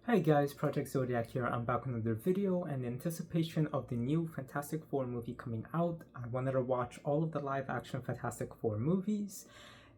Hi guys, project-zodiac here. I'm back with another video, and in anticipation of the new Fantastic Four movie coming out, I wanted to watch all of the live-action Fantastic Four movies,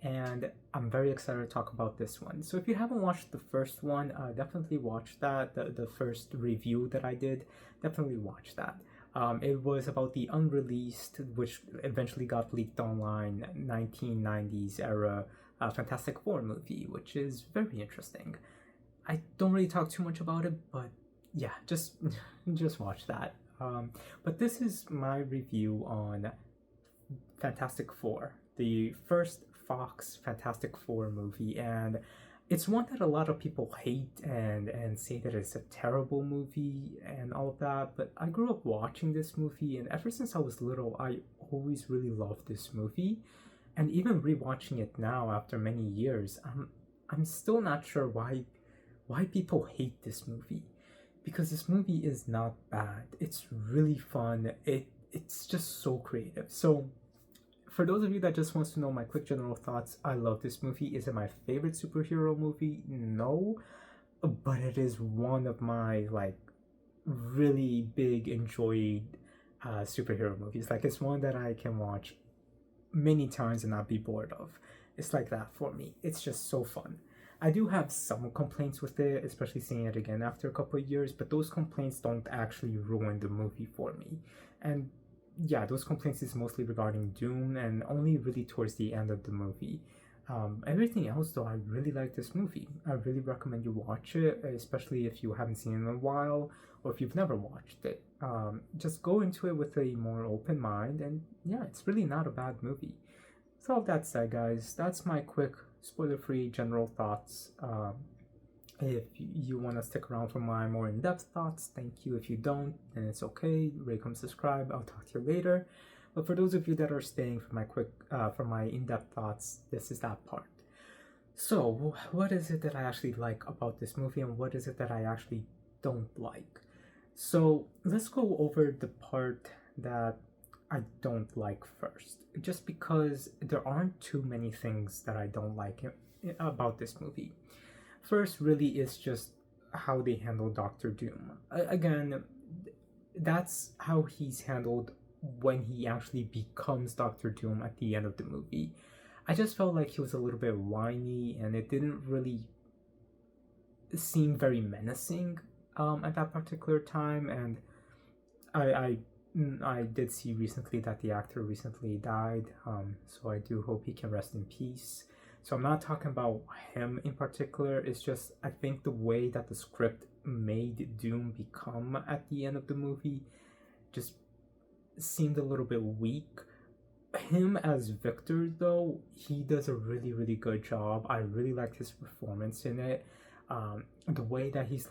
and I'm very excited to talk about this one. So if you haven't watched the first one, definitely watch that. The first review that I did, definitely watch that. It was about the unreleased, which eventually got leaked online, 1990s era Fantastic Four movie, which is very interesting. I don't really talk too much about it, but yeah, just just watch that. But this is my review on Fantastic Four, the first Fox Fantastic Four movie, and it's one that a lot of people hate and say that it's a terrible movie and all of that. But I grew up watching this movie, and ever since I was little, I always really loved this movie. And even rewatching it now after many years, I'm still not sure why people hate this movie, because this movie is not bad. It's really fun. It's just so creative. So for those of you that just wants to know my quick general thoughts, I love this movie. Is it my favorite superhero movie? No, but it is one of my really big enjoyed superhero movies. Like, it's one that I can watch many times and not be bored of. It's like that for me. It's just so fun. I do have some complaints with it, especially seeing it again after a couple of years, but those complaints don't actually ruin the movie for me. And yeah, those complaints is mostly regarding Doom and only really towards the end of the movie. Everything else, though, I really like this movie. I really recommend you watch it, especially if you haven't seen it in a while or if you've never watched it. Just go into it with a more open mind, and yeah, it's really not a bad movie. So all that said, guys, that's my quick spoiler-free general thoughts. If you want to stick around for my more in-depth thoughts, thank you. If you don't, then it's okay. Rate, comment, subscribe. I'll talk to you later. But for those of you that are staying for my in-depth thoughts, this is that part. So, what is it that I actually like about this movie, and what is it that I actually don't like? So let's go over the part that I don't like first, just because there aren't too many things that I don't like about this movie. First, really, is just how they handle Doctor Doom. Again, that's how he's handled when he actually becomes Doctor Doom at the end of the movie. I just felt like he was a little bit whiny, and it didn't really seem very menacing at that particular time. And I, I I did see recently that the actor recently died, so I do hope he can rest in peace. So I'm not talking about him in particular, it's just I think the way that the script made Doom become at the end of the movie just seemed a little bit weak. Him as Victor, though, he does a really, really good job. I really liked his performance in it. The way that he's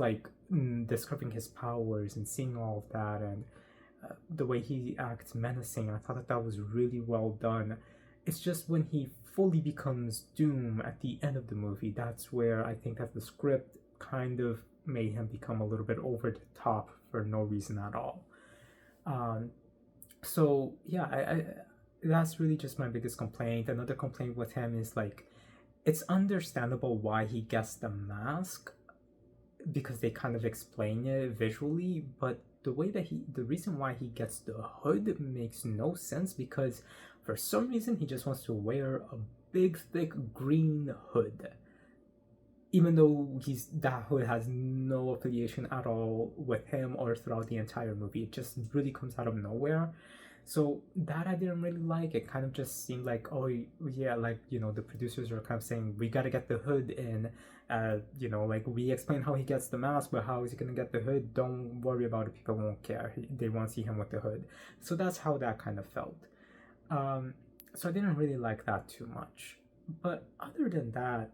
discovering his powers and seeing all of that, and the way he acts menacing, I thought that was really well done. It's just when he fully becomes Doom at the end of the movie, that's where I think that the script kind of made him become a little bit over the top for no reason at all. So yeah, I that's really just my biggest complaint. Another complaint with him is it's understandable why he gets the mask, because they kind of explain it visually, but the reason why he gets the hood makes no sense, because for some reason he just wants to wear a big thick green hood, even though that hood has no affiliation at all with him or throughout the entire movie. It just really comes out of nowhere. So that I didn't really like. It kind of just seemed like, oh yeah, the producers are kind of saying, we gotta get the hood in. We explain how he gets the mask, but how is he gonna get the hood? Don't worry about it, people won't care. They won't see him with the hood. So that's how that kind of felt. So I didn't really like that too much. But other than that,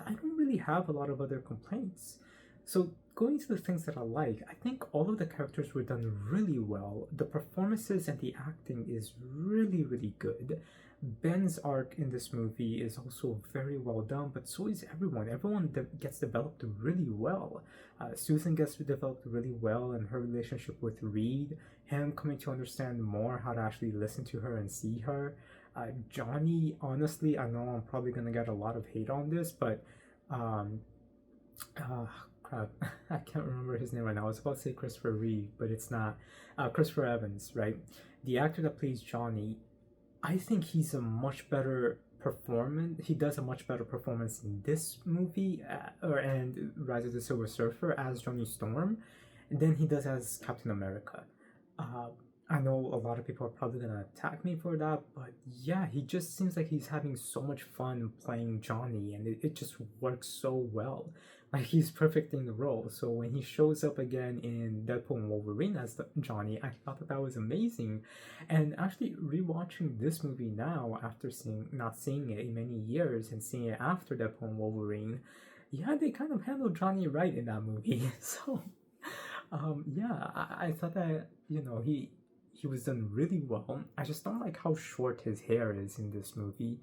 I don't really have a lot of other complaints. So going to the things that I like, I think all of the characters were done really well. The performances and the acting is really, really good. Ben's arc in this movie is also very well done, but so is everyone. Everyone gets developed really well. Susan gets developed really well, and her relationship with Reed, him coming to understand more how to actually listen to her and see her. Johnny, honestly, I know I'm probably gonna get a lot of hate on this, but uh, crap, I can't remember his name right now. I was about to say Christopher Reeve, but it's not. Christopher Evans, right? The actor that plays Johnny, I think he's a much better performance. He does a much better performance in this movie, and Rise of the Silver Surfer as Johnny Storm, than he does as Captain America. Uh, I know a lot of people are probably gonna attack me for that, but yeah, he just seems like he's having so much fun playing Johnny, and it just works so well. Like he's perfect in the role. So when he shows up again in Deadpool and Wolverine as Johnny, I thought that was amazing. And actually rewatching this movie now after seeing not seeing it in many years and seeing it after Deadpool and Wolverine, yeah, they kind of handled Johnny right in that movie. So yeah, I thought that he was done really well. I just don't like how short his hair is in this movie.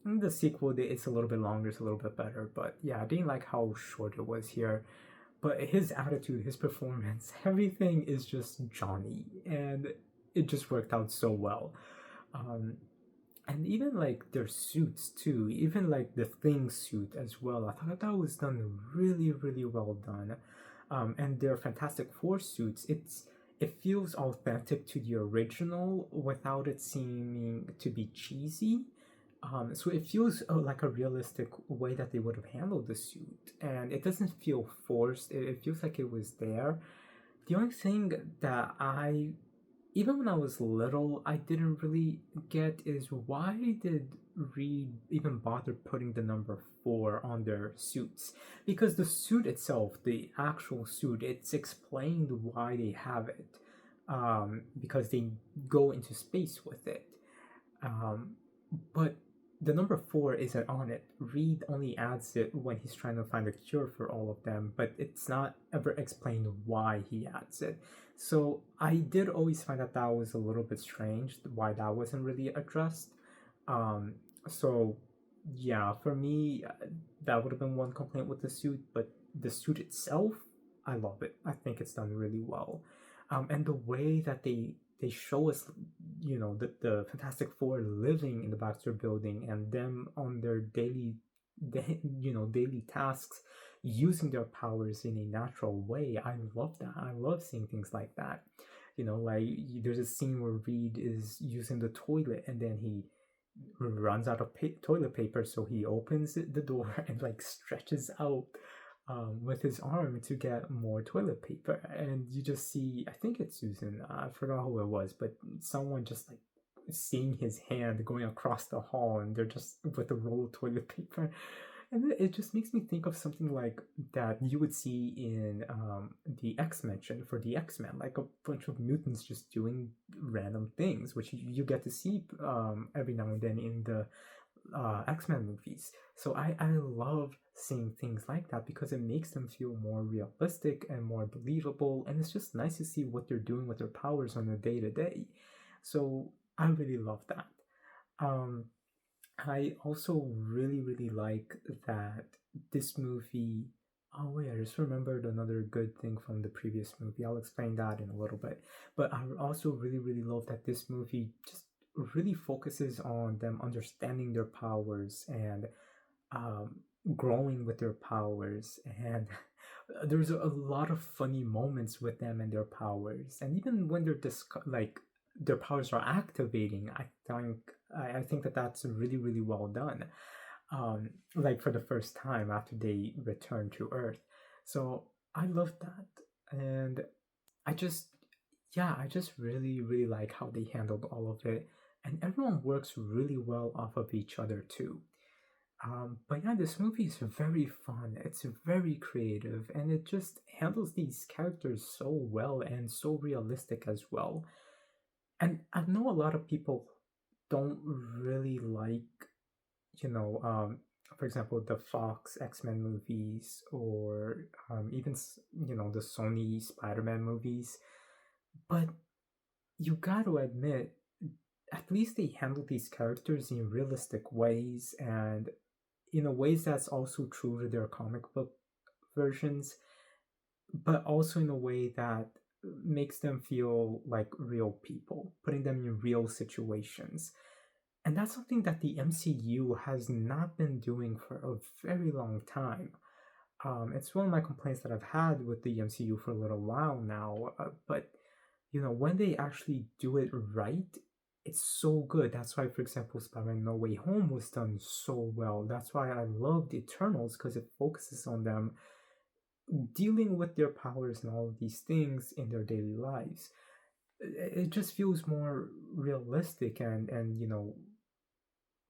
In the sequel, it's a little bit longer, it's a little bit better, but yeah, I didn't like how short it was here. But his attitude, his performance, everything is just Johnny, and it just worked out so well. Um, and even like their suits too, even like the Thing suit as well. I thought that was done really, really well done. And their Fantastic Four suits, it feels authentic to the original without it seeming to be cheesy. So it feels like a realistic way that they would have handled the suit, and it doesn't feel forced. It feels like it was there. The only thing that even when I was little, I didn't really get is why did Reed even bother putting the number 4 on their suits? Because the suit itself, the actual suit, it's explained why they have it. Because they go into space with it. But the number 4 isn't on it. Reed only adds it when he's trying to find a cure for all of them, but it's not ever explained why he adds it. So I did always find that that was a little bit strange, why that wasn't really addressed. So yeah, for me, that would have been one complaint with the suit, but the suit itself, I love it. I think it's done really well. And the way that they show us, the Fantastic Four living in the Baxter Building and them on their daily tasks, using their powers in a natural way. I love that. I love seeing things like that. Like there's a scene where Reed is using the toilet and then he runs out of toilet paper, so he opens the door and like stretches out with his arm to get more toilet paper, and you just see, I think it's Susan, I forgot who it was, but someone just like seeing his hand going across the hall and they're just with a roll of toilet paper. And it just makes me think of something like that you would see in the X-Men for the X-Men, like a bunch of mutants just doing random things, which you get to see every now and then in the X-Men movies. So I love seeing things like that because it makes them feel more realistic and more believable, and it's just nice to see what they're doing with their powers on a day-to-day. So I really love that. Um, I also really, really like that this movie. Oh, wait, I just remembered another good thing from the previous movie. I'll explain that in a little bit. But I also really, really love that this movie just really focuses on them understanding their powers and um, growing with their powers. And there's a lot of funny moments with them and their powers. And even when they're like their powers are activating, I think that that's really, really well done. Like for the first time after they return to Earth. So I love that. And I just I just really, really like how they handled all of it. And everyone works really well off of each other too. But yeah, this movie is very fun. It's very creative, and it just handles these characters so well and so realistic as well. And I know a lot of people don't really like, you know, um, for example, the Fox X-Men movies or even, the Sony Spider-Man movies. But you got to admit, at least they handle these characters in realistic ways and in a ways that's also true to their comic book versions, but also in a way that makes them feel like real people, putting them in real situations. And that's something that the MCU has not been doing for a very long time. It's one of my complaints that I've had with the MCU for a little while now, but when they actually do it right, it's so good. That's why, for example, Spider-Man No Way Home was done so well. That's why I love the Eternals, because it focuses on them dealing with their powers and all of these things in their daily lives. It just feels more realistic and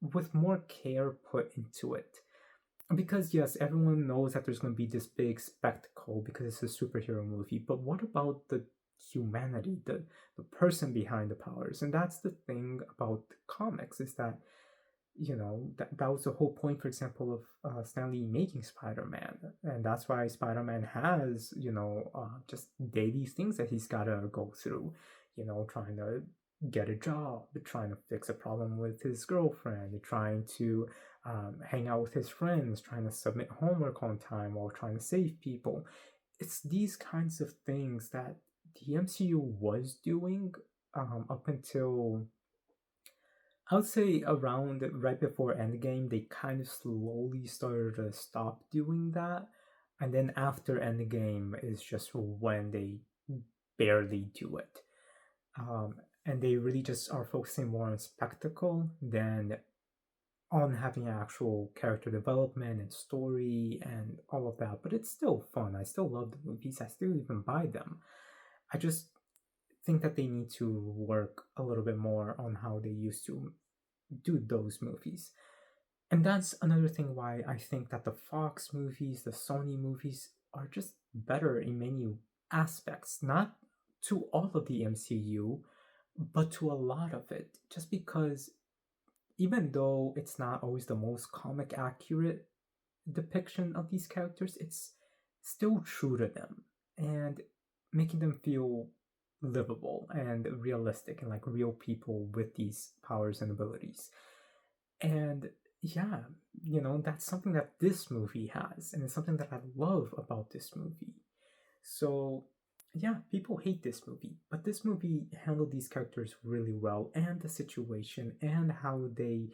with more care put into it. Because yes, everyone knows that there's going to be this big spectacle because it's a superhero movie, but what about the humanity, the person behind the powers? And that's the thing about comics, is that that was the whole point, for example, of Stan Lee making Spider-Man. And that's why Spider-Man has just daily things that he's got to go through, trying to get a job, trying to fix a problem with his girlfriend, trying to hang out with his friends, trying to submit homework on time while trying to save people. It's these kinds of things that the MCU was doing up until, I would say, around right before Endgame. They kind of slowly started to stop doing that. And then after Endgame is just when they barely do it. And they really just are focusing more on spectacle than on having actual character development and story and all of that. But it's still fun. I still love the movies. I still even buy them. I just think that they need to work a little bit more on how they used to do those movies. And that's another thing why I think that the Fox movies, the Sony movies are just better in many aspects. Not to all of the MCU, but to a lot of it. Just because even though it's not always the most comic accurate depiction of these characters, it's still true to them and making them feel livable and realistic and like real people with these powers and abilities. And yeah, that's something that this movie has, and it's something that I love about this movie. So yeah, people hate this movie, but this movie handled these characters really well, and the situation, and how they,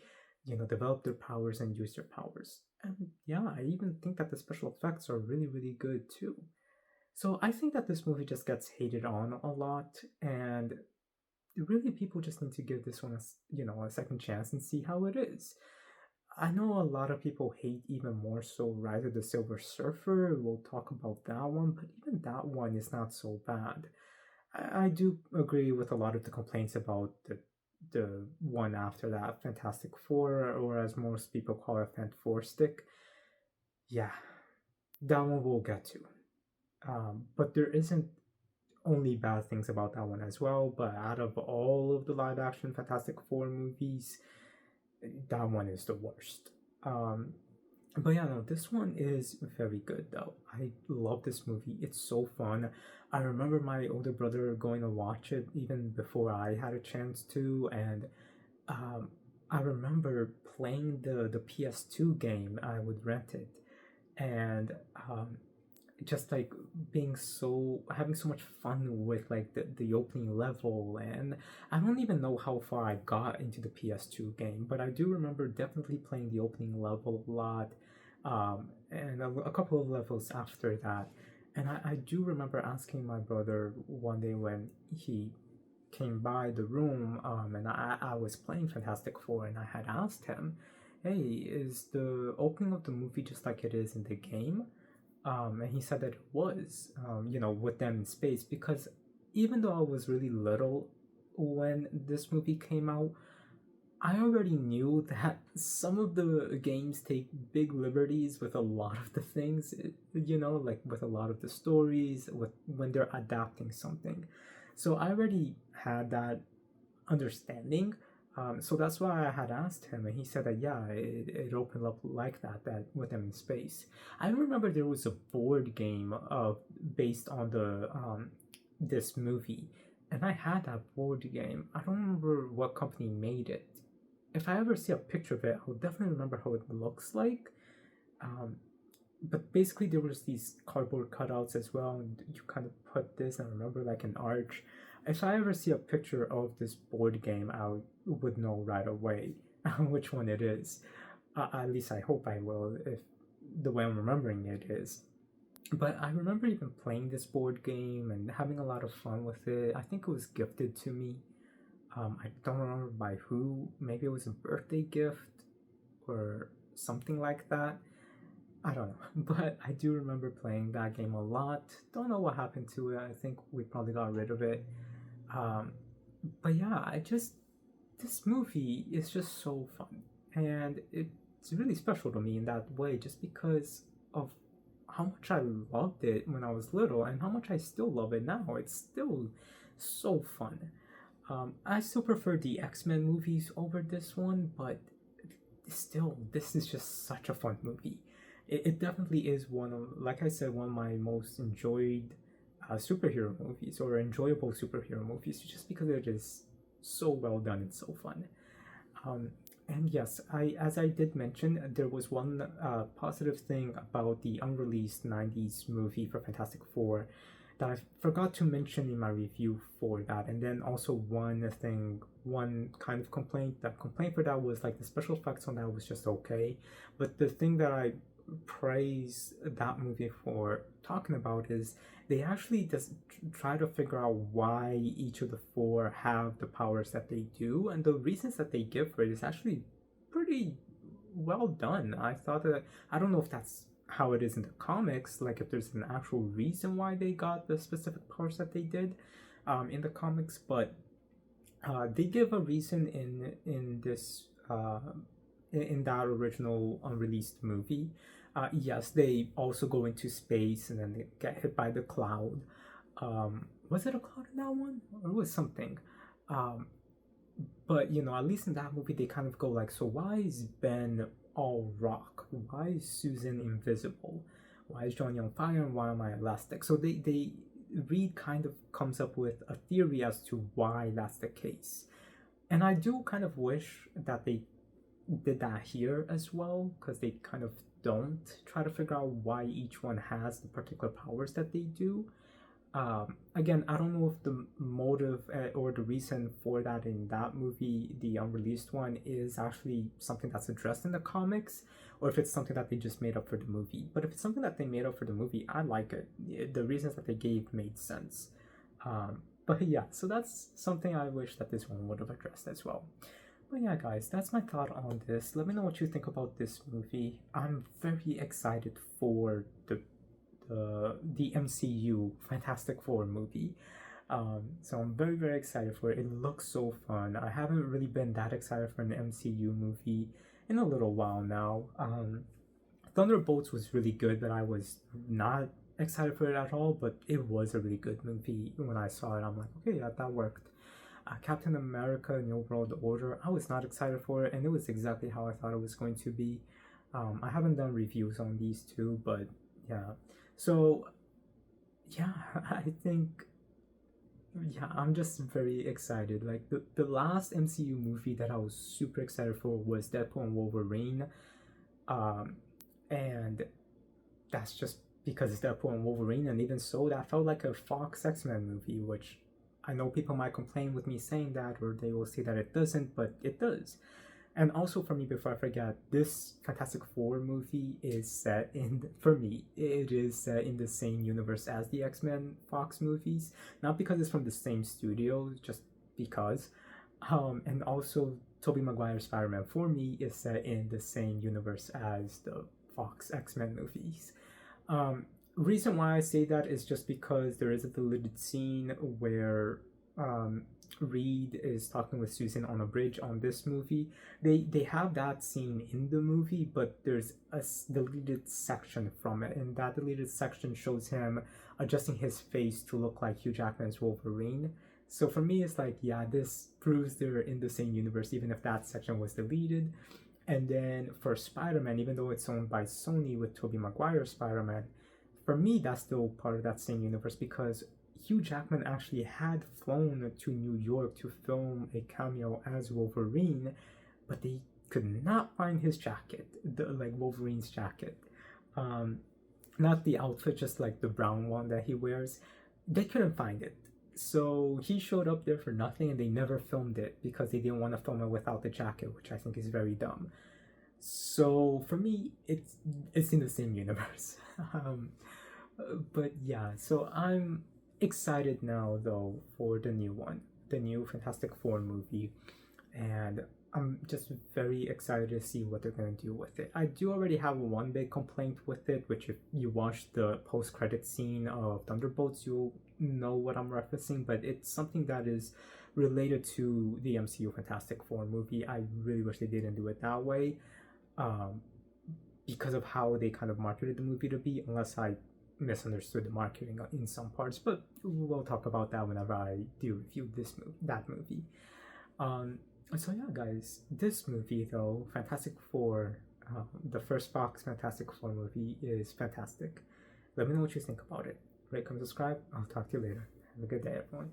develop their powers and use their powers. And yeah, I even think that the special effects are really, really good too. So I think that this movie just gets hated on a lot, and really people just need to give this one a second chance and see how it is. I know a lot of people hate even more so Rise of the Silver Surfer. We'll talk about that one, but even that one is not so bad. I do agree with a lot of the complaints about the one after that, Fantastic Four, or as most people call it, Fant Four Stick. Yeah, that one we'll get to. But there isn't only bad things about that one as well. But out of all of the live action Fantastic Four movies, that one is the worst. But yeah, no, this one is very good though. I love this movie. It's so fun. I remember my older brother going to watch it even before I had a chance to, and um, I remember playing the PS2 game. I would rent it, and just like having so much fun with like the opening level. And I don't even know how far I got into the PS2 game, but I do remember definitely playing the opening level a lot, and a couple of levels after that. And I do remember asking my brother one day when he came by the room, and I was playing Fantastic Four, and I had asked him, hey, is the opening of the movie just like it is in the game? And he said that it was, with them in space, because even though I was really little when this movie came out, I already knew that some of the games take big liberties with a lot of the things, like with a lot of the stories, when they're adapting something. So I already had that understanding. So that's why I had asked him, and he said that yeah, it opened up like that with them in space. I remember there was a board game based on the this movie, and I had that board game. I don't remember what company made it. If I ever see a picture of it, I'll definitely remember how it looks like. Um, but basically, there was these cardboard cutouts as well, and you kind of put this, and I remember like an arch. If I ever see a picture of this board game, I would know right away which one it is. At least I hope I will, if the way I'm remembering it is. But I remember even playing this board game and having a lot of fun with it. I think it was gifted to me. I don't remember by who. Maybe it was a birthday gift or something like that. I don't know. But I do remember playing that game a lot. Don't know what happened to it. I think we probably got rid of it. Um, but yeah, this movie is just so fun. And it's really special to me in that way just because of how much I loved it when I was little and how much I still love it now. It's still so fun. I still prefer the X-Men movies over this one, but still, this is just such a fun movie. It definitely is one of, like I said, one of my most enjoyed superhero movies or enjoyable superhero movies, just because it is so well done and so fun. Um, and yes, as I did mention, there was one positive thing about the unreleased 90s movie for Fantastic Four that I forgot to mention in my review for that. And then also one kind of complaint. That complaint for that was like the special effects on that was just okay. But the thing that I praise that movie for talking about is they actually just try to figure out why each of the four have the powers that they do, and the reasons that they give for it is actually pretty well done. I thought that, I don't know if that's how it is in the comics, like if there's an actual reason why they got the specific powers that they did in the comics, but they give a reason in this in that original unreleased movie. Yes, they also go into space and then they get hit by the cloud. Was it a cloud in that one, or it was something? Um, but you know, at least in that movie, they kind of go like, so why is Ben all rock? Why is Susan invisible? Why is Johnny on fire and why am I elastic? So they Reed kind of comes up with a theory as to why that's the case. And I do kind of wish that they did that here as well, because they kind of don't try to figure out why each one has the particular powers that they do. Again, I don't know if the motive or the reason for that in that movie, the unreleased one, is actually something that's addressed in the comics, or if it's something that they just made up for the movie. But if it's something that they made up for the movie, I like it. The reasons that they gave made sense. But yeah, so that's something I wish that this one would have addressed as well. But yeah, guys, that's my thought on this. Let me know what you think about this movie. I'm very excited for the MCU Fantastic Four movie. So I'm very, very excited for it. It looks so fun. I haven't really been that excited for an MCU movie in a little while now. Thunderbolts was really good, but I was not excited for it at all. But it was a really good movie. When I saw it, I'm like, okay, yeah, that worked. Captain America New World Order, I was not excited for it, and it was exactly how I thought it was going to be. I haven't done reviews on these two, but yeah. So, yeah, I think, yeah, I'm just very excited. Like, the last MCU movie that I was super excited for was Deadpool and Wolverine. And that's just because it's Deadpool and Wolverine, and even so, that felt like a Fox X-Men movie, which I know people might complain with me saying that, or they will say that it doesn't, but it does. And also for me, before I forget, this Fantastic Four movie is set in, for me, it is set in the same universe as the X-Men Fox movies. Not because it's from the same studio, just because. And also, Tobey Maguire's Spider-Man, for me, is set in the same universe as the Fox X-Men movies. Reason why I say that is just because there is a deleted scene where Reed is talking with Susan on a bridge on this movie. They have that scene in the movie, but there's a deleted section from it, and that deleted section shows him adjusting his face to look like Hugh Jackman's Wolverine. So for me, it's like, yeah, this proves they're in the same universe, even if that section was deleted. And then for Spider-Man, even though it's owned by Sony with Tobey Maguire's Spider-Man, for me, that's still part of that same universe because Hugh Jackman actually had flown to New York to film a cameo as Wolverine, but they could not find his jacket, like Wolverine's jacket. Not the outfit, just like the brown one that he wears. They couldn't find it. So he showed up there for nothing and they never filmed it because they didn't want to film it without the jacket, which I think is very dumb. So for me, it's in the same universe. But yeah, so I'm excited now though for the new one, the new Fantastic Four movie, and I'm just very excited to see what they're going to do with it. I do already have one big complaint with it, which if you watch the post-credit scene of Thunderbolts, you'll know what I'm referencing, but it's something that is related to the MCU Fantastic Four movie. I really wish they didn't do it that way, um, because of how they kind of marketed the movie to be, unless I misunderstood the marketing in some parts, but we'll talk about that whenever I do review that movie. Um, so yeah, guys, this movie though, Fantastic Four, the first Fox Fantastic Four movie is fantastic. Let me know what you think about it. Rate, comment, subscribe. I'll talk to you later. Have a good day, everyone.